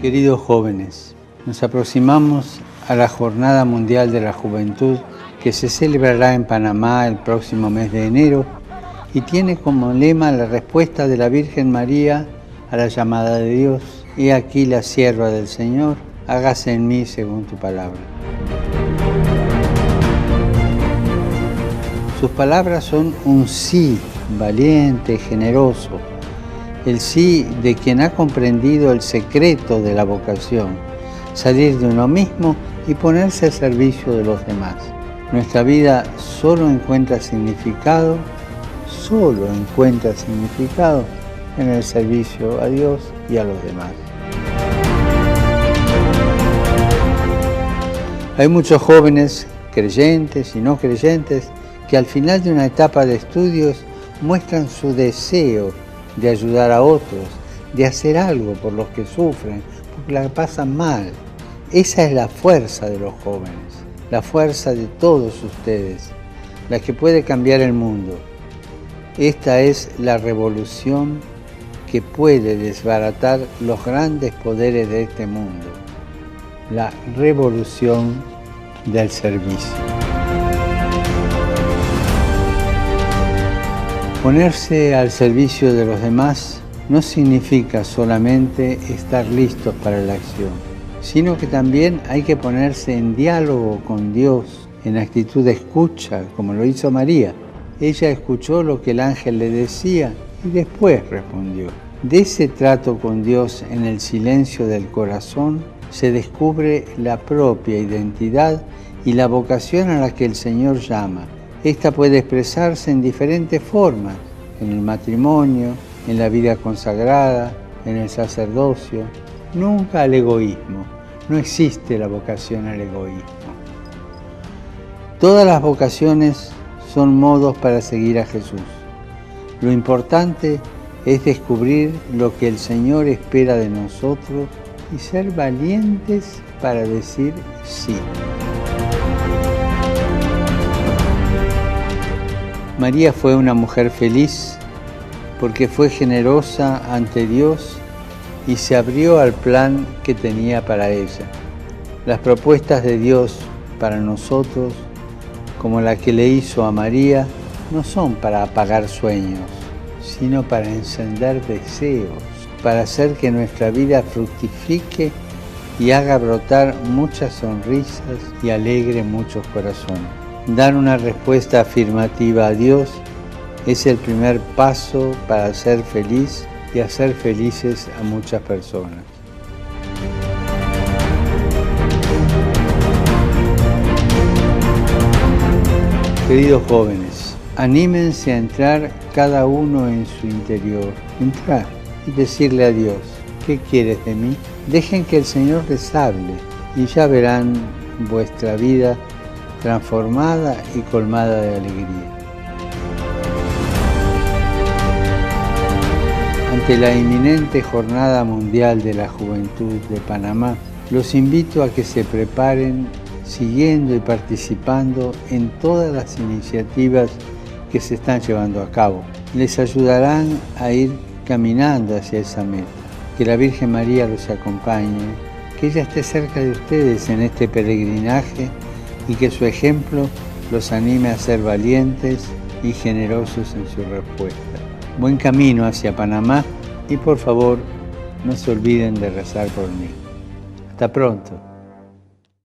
Queridos jóvenes, nos aproximamos a la Jornada Mundial de la Juventud que se celebrará en Panamá el próximo mes de enero y tiene como lema la respuesta de la Virgen María a la llamada de Dios. He aquí la sierva del Señor, hágase en mí según tu palabra. Sus palabras son un sí valiente, generoso, el sí de quien ha comprendido el secreto de la vocación, salir de uno mismo y ponerse al servicio de los demás. Nuestra vida solo encuentra significado en el servicio a Dios y a los demás. Hay muchos jóvenes, creyentes y no creyentes, que al final de una etapa de estudios muestran su deseo de ayudar a otros, de hacer algo por los que sufren, porque la pasan mal. Esa es la fuerza de los jóvenes, la fuerza de todos ustedes, la que puede cambiar el mundo. Esta es la revolución que puede desbaratar los grandes poderes de este mundo, la revolución del servicio. Ponerse al servicio de los demás no significa solamente estar listos para la acción, sino que también hay que ponerse en diálogo con Dios, en actitud de escucha, como lo hizo María. Ella escuchó lo que el ángel le decía y después respondió. De ese trato con Dios en el silencio del corazón se descubre la propia identidad y la vocación a la que el Señor llama. Esta puede expresarse en diferentes formas, en el matrimonio, en la vida consagrada, en el sacerdocio, nunca al egoísmo. No existe la vocación al egoísmo. Todas las vocaciones son modos para seguir a Jesús. Lo importante es descubrir lo que el Señor espera de nosotros y ser valientes para decir sí. María fue una mujer feliz porque fue generosa ante Dios y se abrió al plan que tenía para ella. Las propuestas de Dios para nosotros, como la que le hizo a María, no son para apagar sueños, sino para encender deseos, para hacer que nuestra vida fructifique y haga brotar muchas sonrisas y alegre muchos corazones. Dar una respuesta afirmativa a Dios es el primer paso para ser feliz y hacer felices a muchas personas. Queridos jóvenes, anímense a entrar cada uno en su interior, entrar y decirle a Dios, ¿qué quieres de mí? Dejen que el Señor les hable y ya verán vuestra vida transformada y colmada de alegría. Ante la inminente Jornada Mundial de la Juventud de Panamá, los invito a que se preparen siguiendo y participando en todas las iniciativas que se están llevando a cabo. Les ayudarán a ir caminando hacia esa meta. Que la Virgen María los acompañe, que ella esté cerca de ustedes en este peregrinaje y que su ejemplo los anime a ser valientes y generosos en su respuesta. Buen camino hacia Panamá y por favor no se olviden de rezar por mí. Hasta pronto.